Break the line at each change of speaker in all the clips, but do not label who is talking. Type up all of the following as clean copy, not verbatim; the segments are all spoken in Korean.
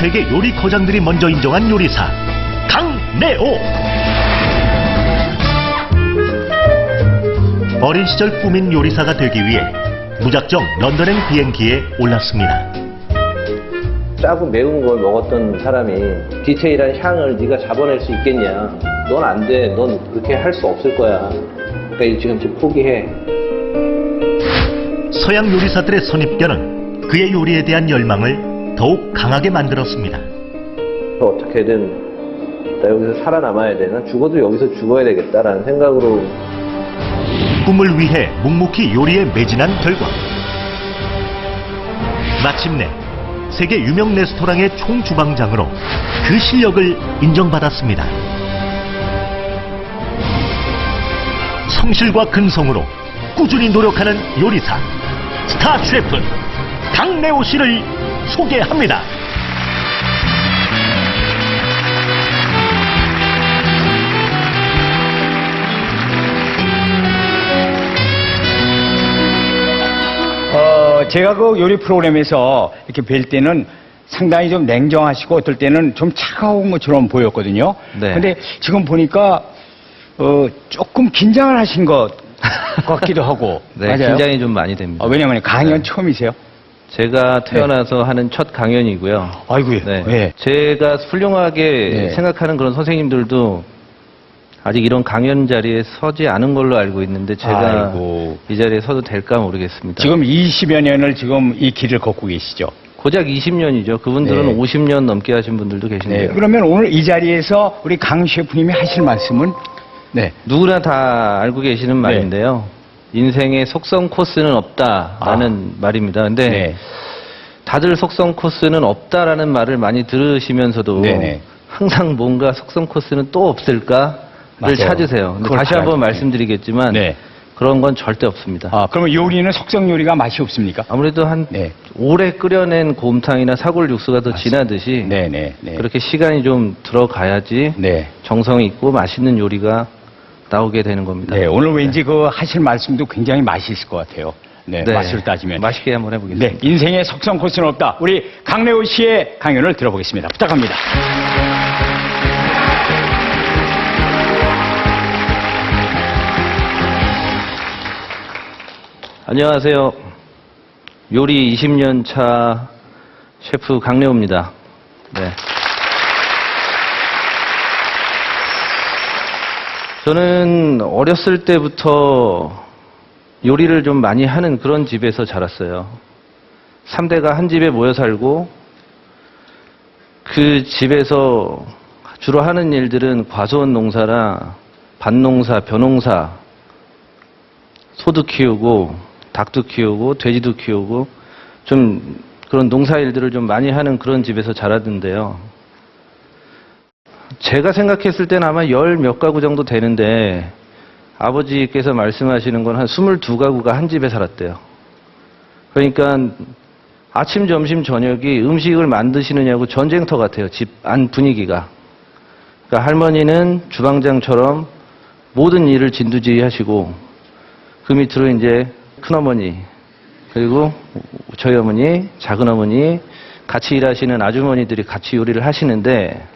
세계 요리 거장들이 먼저 인정한 요리사 강내오. 어린 시절 꿈인 요리사가 되기 위해 무작정 런던행 비행기에 올랐습니다.
짜고 매운 걸 먹었던 사람이 디테일한 향을 네가 잡아낼 수 있겠냐? 넌 안 돼. 넌 그렇게 할 수 없을 거야. 그러니까 지금 포기해.
서양 요리사들의 선입견은 그의 요리에 대한 열망을 더욱 강하게 만들었습니다.
어떻게든 나 여기서 살아남아야 돼. 난 죽어도 여기서 죽어야 되겠다라는 생각으로
꿈을 위해 묵묵히 요리에 매진한 결과 마침내 세계 유명 레스토랑의 총주방장으로 그 실력을 인정받았습니다. 성실과 근성으로 꾸준히 노력하는 요리사 스타 셰프 강내오 씨를 소개합니다.
제가 그 요리 프로그램에서 이렇게 뵐 때는 상당히 좀 냉정하시고 어떨 때는 좀 차가운 것처럼 보였거든요.
네.
근데 지금 보니까 조금 긴장을 하신 것 같기도 하고.
네,
맞아요?
긴장이 좀 많이 됩니다.
왜냐면 강연
네.
처음이세요?
제가 태어나서 하는 첫 강연이고요.
아이고요.
네.
예.
제가 훌륭하게
네.
생각하는 그런 선생님들도 아직 이런 강연 자리에 서지 않은 걸로 알고 있는데 제가
아이고.
이 자리에 서도 될까 모르겠습니다.
지금 20여 년을 지금 이 길을 걷고 계시죠.
고작 20년이죠. 그분들은
네.
50년 넘게 하신 분들도
네.
계신데요.
그러면 오늘 이 자리에서 우리 강 셰프님이 하실 말씀은 네.
누구나 다 알고 계시는 말인데요. 인생에 속성 코스는 없다라는 말입니다. 근데
네.
다들 속성 코스는 없다라는 말을 많이 들으시면서도
네네.
항상 뭔가 속성 코스는 또 없을까를
맞아요.
찾으세요. 근데
그걸
다시 한번
봐야죠.
말씀드리겠지만
네.
그런 건 절대 없습니다.
그러면 요리는 속성 요리가 맛이 없습니까?
아무래도 한
네.
오래 끓여낸 곰탕이나 사골 육수가 더 진하듯이
네네. 네.
그렇게 시간이 좀 들어가야지
네.
정성 있고 맛있는 요리가 나오게 되는 겁니다.
네, 오늘 왠지 그 하실 말씀도 굉장히 맛있을 것 같아요. 네,
네.
맛을 따지면.
맛있게 한번 해보겠습니다.
네, 인생에 속성 코스는 없다. 우리 강래호 씨의 강연을 들어보겠습니다. 부탁합니다.
안녕하세요. 요리 20년 차 셰프 강래호입니다. 네. 저는 어렸을 때부터 요리를 좀 많이 하는 그런 집에서 자랐어요. 3대가 한 집에 모여 살고 그 집에서 주로 하는 일들은 과수원 농사라 밭농사, 벼농사, 소도 키우고 닭도 키우고 돼지도 키우고 좀 그런 농사 일들을 좀 많이 하는 그런 집에서 자랐는데요. 제가 생각했을 때는 아마 10 몇 가구 정도 되는데 아버지께서 말씀하시는 건 한 22가구가 한 집에 살았대요. 그러니까 아침, 점심, 저녁이 음식을 만드시느냐고 전쟁터 같아요. 집 안 분위기가. 그러니까 할머니는 주방장처럼 모든 일을 진두지휘하시고 그 밑으로 이제 큰어머니 그리고 저희 어머니, 작은어머니 같이 일하시는 아주머니들이 같이 요리를 하시는데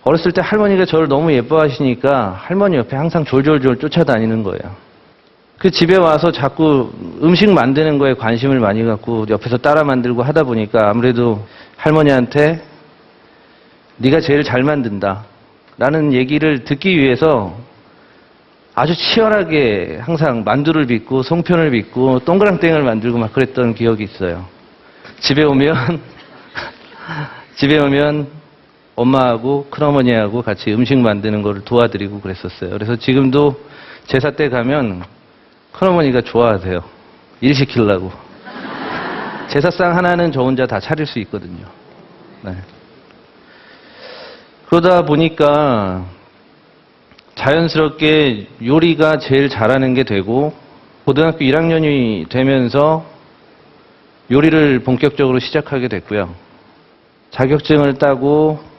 어렸을 때 할머니가 저를 너무 예뻐하시니까 할머니 옆에 항상 졸졸졸 쫓아다니는 거예요. 그 집에 와서 자꾸 음식 만드는 거에 관심을 많이 갖고 옆에서 따라 만들고 하다 보니까 아무래도 할머니한테 네가 제일 잘 만든다 라는 얘기를 듣기 위해서 아주 치열하게 항상 만두를 빚고 송편을 빚고 동그랑땡을 만들고 막 그랬던 기억이 있어요. 집에 오면 엄마하고 큰어머니하고 같이 음식 만드는 거를 도와드리고 그랬었어요. 그래서 지금도 제사 때 가면 큰어머니가 좋아하세요. 일 시키려고. 제사상 하나는 저 혼자 다 차릴 수 있거든요. 네. 그러다 보니까 자연스럽게 요리가 제일 잘하는 게 되고 고등학교 1학년이 되면서 요리를 본격적으로 시작하게 됐고요. 자격증을 따고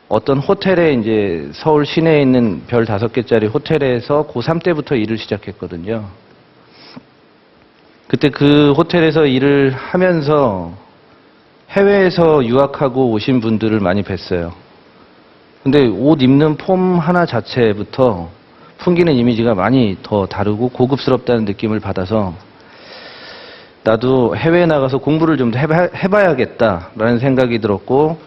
어떤 호텔에 이제 서울 시내에 있는 별 5개짜리 호텔에서 고3 때부터 일을 시작했거든요. 그때 그 호텔에서 일을 하면서 해외에서 유학하고 오신 분들을 많이 뵀어요. 근데 옷 입는 폼 하나 자체부터 풍기는 이미지가 많이 더 다르고 고급스럽다는 느낌을 받아서 나도 해외에 나가서 공부를 좀 해봐야겠다라는 생각이 들었고,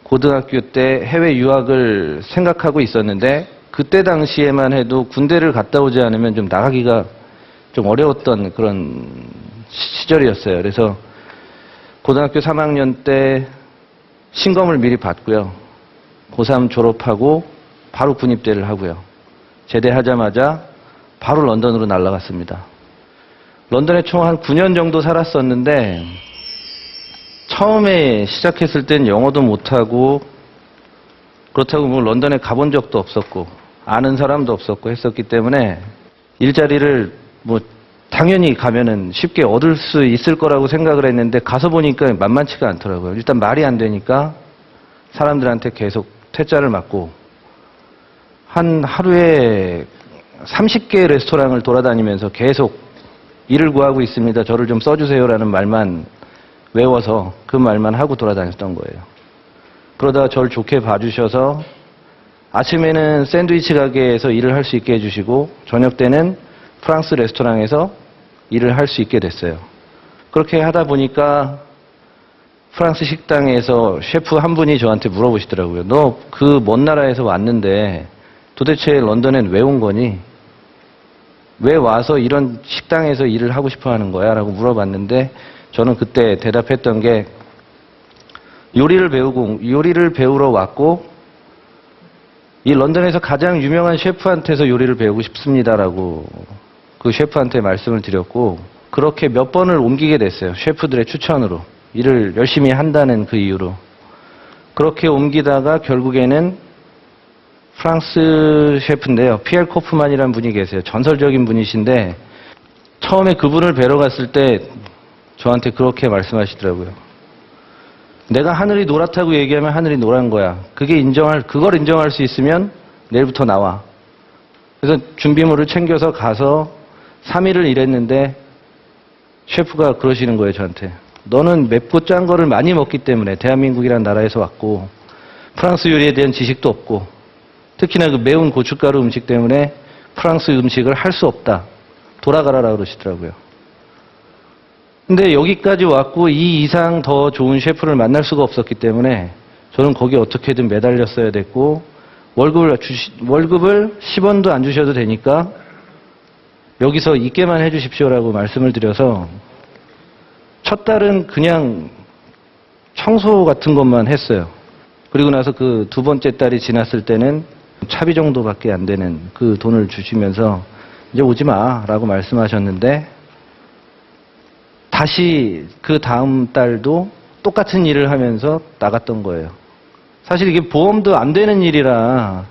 고등학교 때 해외 유학을 생각하고 있었는데 그때 당시에만 해도 군대를 갔다 오지 않으면 좀 나가기가 좀 어려웠던 그런 시절이었어요. 그래서 고등학교 3학년 때 신검을 미리 받고요. 고3 졸업하고 바로 군입대를 하고요. 제대하자마자 바로 런던으로 날아갔습니다. 런던에 총 한 9년 정도 살았었는데 처음에 시작했을 땐 영어도 못하고, 그렇다고 뭐 런던에 가본 적도 없었고 아는 사람도 없었고 했었기 때문에 일자리를 뭐 당연히 가면은 쉽게 얻을 수 있을 거라고 생각을 했는데 가서 보니까 만만치가 않더라고요. 일단 말이 안 되니까 사람들한테 계속 퇴짜를 맞고, 한 하루에 30개의 레스토랑을 돌아다니면서 계속 일을 구하고 있습니다, 저를 좀 써주세요라는 말만 외워서 그 말만 하고 돌아다녔던 거예요. 그러다가 저를 좋게 봐주셔서 아침에는 샌드위치 가게에서 일을 할 수 있게 해주시고 저녁 때는 프랑스 레스토랑에서 일을 할 수 있게 됐어요. 그렇게 하다 보니까 프랑스 식당에서 셰프 한 분이 저한테 물어보시더라고요. 너 그 먼 나라에서 왔는데 도대체 런던엔 왜 온 거니? 왜 와서 이런 식당에서 일을 하고 싶어 하는 거야? 라고 물어봤는데 저는 그때 대답했던 게, 요리를 배우러 왔고 이 런던에서 가장 유명한 셰프한테서 요리를 배우고 싶습니다라고 그 셰프한테 말씀을 드렸고, 그렇게 몇 번을 옮기게 됐어요. 셰프들의 추천으로. 일을 열심히 한다는 그 이유로. 그렇게 옮기다가 결국에는 프랑스 셰프인데요. 피엘 코프만이라는 분이 계세요. 전설적인 분이신데 처음에 그분을 뵈러 갔을 때 저한테 그렇게 말씀하시더라고요. 내가 하늘이 노랗다고 얘기하면 하늘이 노란 거야. 그걸 인정할 수 있으면 내일부터 나와. 그래서 준비물을 챙겨서 가서 3일을 일했는데 셰프가 그러시는 거예요, 저한테. 너는 맵고 짠 거를 많이 먹기 때문에, 대한민국이라는 나라에서 왔고 프랑스 요리에 대한 지식도 없고 특히나 그 매운 고춧가루 음식 때문에 프랑스 음식을 할 수 없다. 돌아가라라 그러시더라고요. 근데 여기까지 왔고 이 이상 더 좋은 셰프를 만날 수가 없었기 때문에 저는 거기에 어떻게든 매달렸어야 됐고, 월급을 10원도 안 주셔도 되니까 여기서 있게만 해 주십시오라고 말씀을 드려서 첫 달은 그냥 청소 같은 것만 했어요. 그리고 나서 그 두 번째 달이 지났을 때는 차비 정도밖에 안 되는 그 돈을 주시면서 이제 오지 마라고 말씀하셨는데, 다시 그 다음 달도 똑같은 일을 하면서 나갔던 거예요. 사실 이게 보험도 안 되는 일이라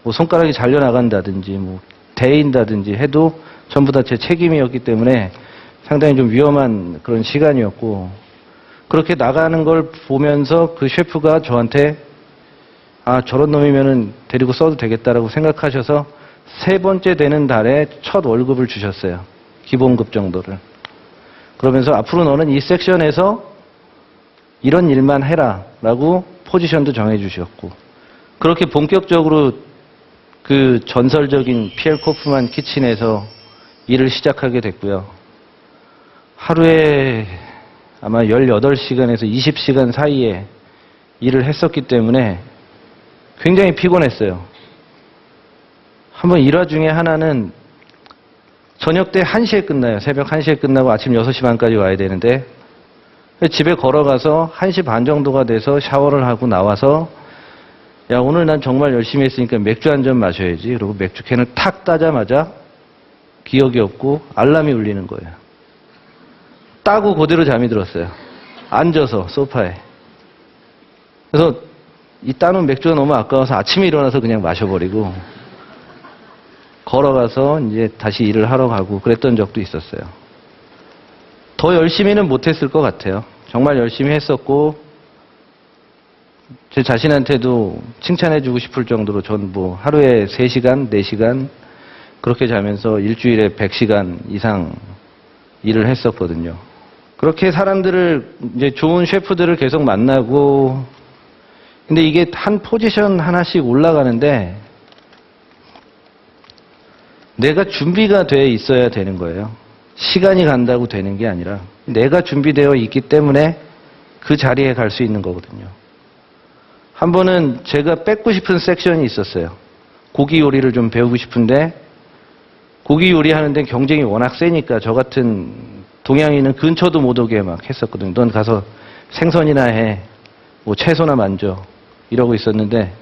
뭐 손가락이 잘려나간다든지 뭐 데인다든지 해도 전부 다 제 책임이었기 때문에 상당히 좀 위험한 그런 시간이었고, 그렇게 나가는 걸 보면서 그 셰프가 저한테 저런 놈이면은 데리고 써도 되겠다라고 생각하셔서 세 번째 되는 달에 첫 월급을 주셨어요. 기본급 정도를. 그러면서 앞으로 너는 이 섹션에서 이런 일만 해라 라고 포지션도 정해 주셨고, 그렇게 본격적으로 그 전설적인 피엘 코프만 키친에서 일을 시작하게 됐고요. 하루에 아마 18시간에서 20시간 사이에 일을 했었기 때문에 굉장히 피곤했어요. 한번 일화 중에 하나는 저녁 때 1시에 끝나요. 새벽 1시에 끝나고 아침 6시 반까지 와야 되는데 집에 걸어가서 1시 반 정도가 돼서 샤워를 하고 나와서 야, 오늘 난 정말 열심히 했으니까 맥주 한 잔 마셔야지. 그리고 맥주 캔을 탁 따자마자 기억이 없고 알람이 울리는 거예요. 따고 그대로 잠이 들었어요. 앉아서 소파에. 그래서 이 따놓은 맥주가 너무 아까워서 아침에 일어나서 그냥 마셔버리고 걸어가서 이제 다시 일을 하러 가고 그랬던 적도 있었어요. 더 열심히는 못했을 것 같아요. 정말 열심히 했었고 제 자신한테도 칭찬해주고 싶을 정도로 전 뭐 하루에 3시간, 4시간 그렇게 자면서 일주일에 100시간 이상 일을 했었거든요. 그렇게 사람들을 이제 좋은 셰프들을 계속 만나고 근데 이게 한 포지션 하나씩 올라가는데 내가 준비가 돼 있어야 되는 거예요. 시간이 간다고 되는 게 아니라 내가 준비되어 있기 때문에 그 자리에 갈 수 있는 거거든요. 한 번은 제가 뺏고 싶은 섹션이 있었어요. 고기 요리를 좀 배우고 싶은데 고기 요리하는 데는 경쟁이 워낙 세니까 저 같은 동양인은 근처도 못 오게 막 했었거든요. 넌 가서 생선이나 해, 뭐 채소나 만져 이러고 있었는데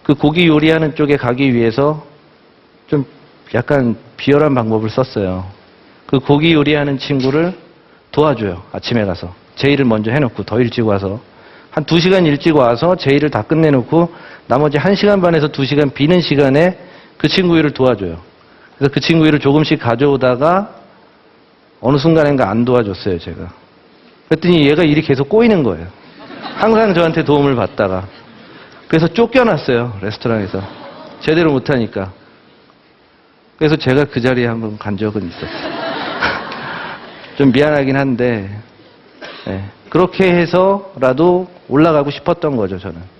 그 고기 요리하는 쪽에 가기 위해서 좀 약간 비열한 방법을 썼어요. 그 고기 요리하는 친구를 도와줘요. 아침에 가서 제 일을 먼저 해놓고 더 일찍 와서 한 2시간 일찍 와서 제 일을 다 끝내놓고 나머지 1시간 반에서 2시간 비는 시간에 그 친구 일을 도와줘요. 그래서 그 친구 일을 조금씩 가져오다가 어느 순간인가 안 도와줬어요, 제가. 그랬더니 얘가 일이 계속 꼬이는 거예요. 항상 저한테 도움을 받다가. 그래서 쫓겨났어요, 레스토랑에서. 제대로 못하니까. 그래서 제가 그 자리에 한번 간 적은 있었어요. 좀 미안하긴 한데, 네. 그렇게 해서라도 올라가고 싶었던 거죠, 저는.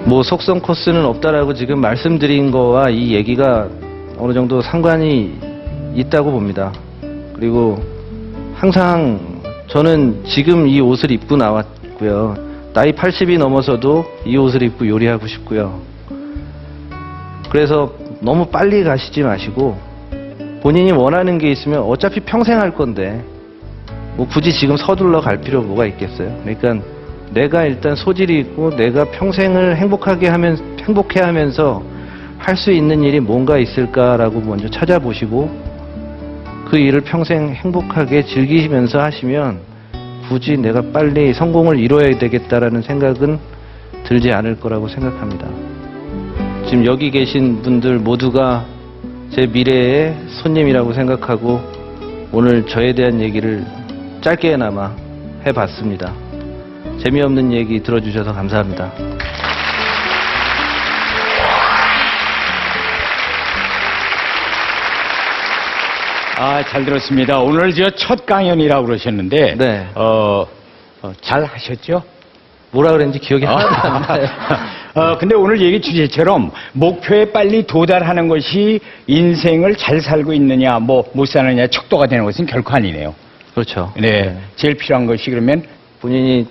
뭐 속성 코스는 없다라고 지금 말씀드린 거와 이 얘기가 어느 정도 상관이 있다고 봅니다. 그리고 항상 저는 지금 이 옷을 입고 나왔고요. 나이 80이 넘어서도 이 옷을 입고 요리하고 싶고요. 그래서 너무 빨리 가시지 마시고 본인이 원하는 게 있으면 어차피 평생 할 건데 뭐 굳이 지금 서둘러 갈 필요 뭐가 있겠어요. 그러니까 내가 일단 소질이 있고 내가 평생을 행복해 하면서 할 수 있는 일이 뭔가 있을까라고 먼저 찾아보시고 그 일을 평생 행복하게 즐기시면서 하시면 굳이 내가 빨리 성공을 이뤄야 되겠다라는 생각은 들지 않을 거라고 생각합니다. 지금 여기 계신 분들 모두가 제 미래의 손님이라고 생각하고 오늘 저에 대한 얘기를 짧게나마 해봤습니다. 재미없는 얘기 들어주셔서 감사합니다.
아, 잘 들었습니다. 오늘 저 첫 강연이라고 그러셨는데,
네.
잘 하셨죠?
뭐라 그랬는지 기억이 하나도 안 나요.
근데 오늘 얘기 주제처럼 목표에 빨리 도달하는 것이 인생을 잘 살고 있느냐, 뭐 못 사느냐 척도가 되는 것은 결코 아니네요.
그렇죠.
네. 제일 필요한 것이 그러면,
본인이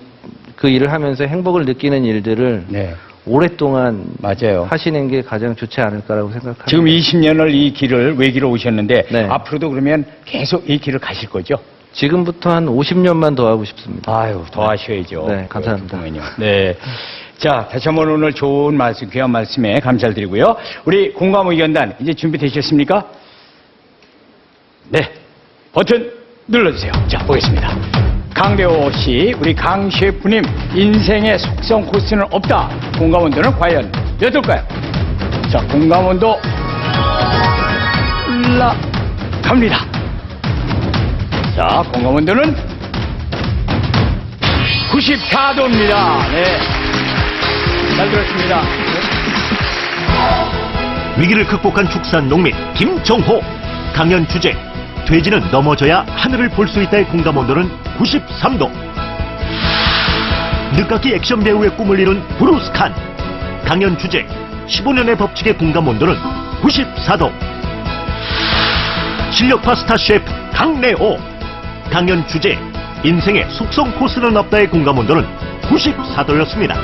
그 일을 하면서 행복을 느끼는 일들을
네.
오랫동안
맞아요.
하시는 게 가장 좋지 않을까라고 생각합니다.
지금 20년을 이 길을 외길로 오셨는데,
네.
앞으로도 그러면 계속 이 길을 가실 거죠?
지금부터 한 50년만 더 하고 싶습니다.
아유, 더 하셔야죠.
네, 감사합니다.
그렇군요. 네. 자, 다시 한번 오늘 좋은 말씀, 귀한 말씀에 감사를 드리고요. 우리 공감 의견단, 이제 준비되셨습니까? 네. 버튼 눌러주세요. 자, 보겠습니다. 강대호 씨, 우리 강 셰프님, 인생의 속성 코스는 없다. 공감원도는 과연 몇 올까요? 자, 공감원도 올라갑니다. 자, 공감원도는 94도입니다. 네. 잘 들었습니다.
위기를 극복한 축산 농민 김정호. 강연 주제 돼지는 넘어져야 하늘을 볼 수 있다의 공감 온도는 93도. 늦깎이 액션 배우의 꿈을 이룬 브루스 칸. 강연 주제 15년의 법칙의 공감 온도는 94도. 실력파 스타 셰프 강래호. 강연 주제 인생의 속성 코스는 없다의 공감 온도는 94도였습니다.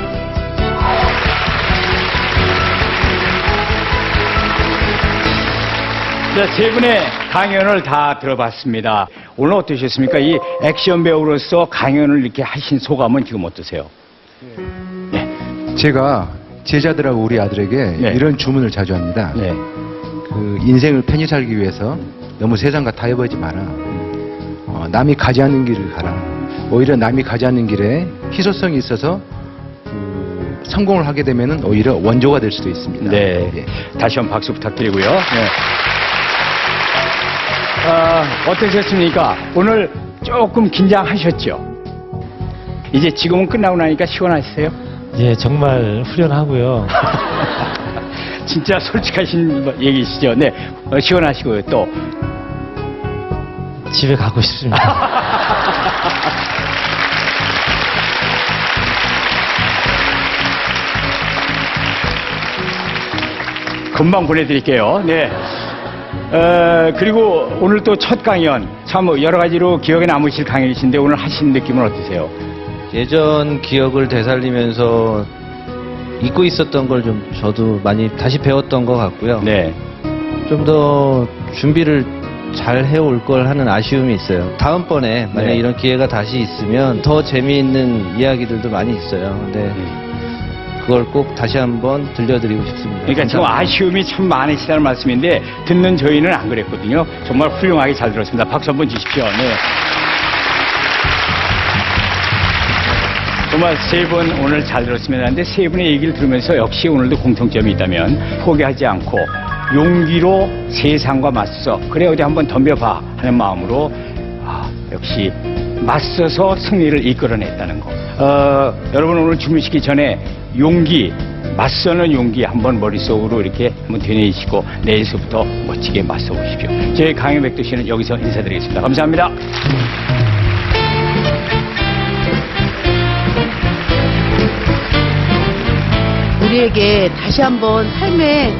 자, 세 분의 강연을 다 들어봤습니다. 오늘 어떠셨습니까? 이 액션 배우로서 강연을 이렇게 하신 소감은 지금 어떠세요? 네.
제가 제자들하고 우리 아들에게
네.
이런 주문을 자주 합니다.
네.
그 인생을 편히 살기 위해서 너무 세상과 타협하지 마라. 남이 가지 않는 길을 가라. 오히려 남이 가지 않는 길에 희소성이 있어서 성공을 하게 되면 오히려 원조가 될 수도 있습니다.
네.
예.
다시 한번 박수 부탁드리고요. 네. 어떠셨습니까? 오늘 조금 긴장하셨죠? 이제 지금은 끝나고 나니까 시원하세요?
예, 정말 후련하고요.
진짜 솔직하신 얘기시죠. 네, 시원하시고요. 또
집에 가고 싶습니다.
금방 보내드릴게요. 네. 그리고 오늘 또 첫 강연, 참 여러 가지로 기억에 남으실 강연이신데 오늘 하신 느낌은 어떠세요?
예전 기억을 되살리면서 잊고 있었던 걸 좀 저도 많이 다시 배웠던 것 같고요.
네.
좀 더 준비를 잘 해올 걸 하는 아쉬움이 있어요. 다음번에 만약
네.
이런 기회가 다시 있으면 더 재미있는 이야기들도 많이 있어요. 근데 그걸 꼭 다시 한번 들려드리고 싶습니다.
그러니까 지금
감사합니다.
아쉬움이 참 많으시다는 말씀인데 듣는 저희는 안 그랬거든요. 정말 훌륭하게 잘 들었습니다. 박수 한번 주십시오. 네. 정말 세 분 오늘 잘 들었습니다. 근데 세 분의 얘기를 들으면서 역시 오늘도 공통점이 있다면 포기하지 않고 용기로 세상과 맞서 그래 어디 한번 덤벼봐 하는 마음으로 역시 맞서서 승리를 이끌어냈다는 거. 여러분 오늘 주무시기 전에 용기, 맞서는 용기 한번 머릿속으로 이렇게 한번 되뇌이시고 내일서부터 멋지게 맞서 보십시오. 저희 강현백도 씨는 여기서 인사드리겠습니다. 감사합니다.
우리에게 다시 한번 삶에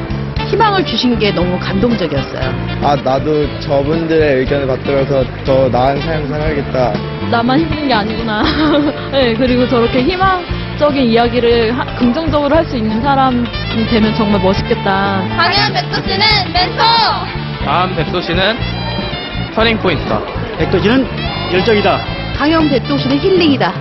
희망을 주신 게 너무 감동적이었어요.
아, 나도 저분들의 의견을 받들어서 더 나은 삶 살아야겠다.
나만 힘든 게 아니구나. 네, 그리고 저렇게 희망적인 이야기를 긍정적으로 할 수 있는 사람이 되면 정말 멋있겠다.
강현 백도 씨는 멘토!
다음 백도 씨는 터닝 포인트다.
백도진은 열정이다.
강영 백도시는 힐링이다.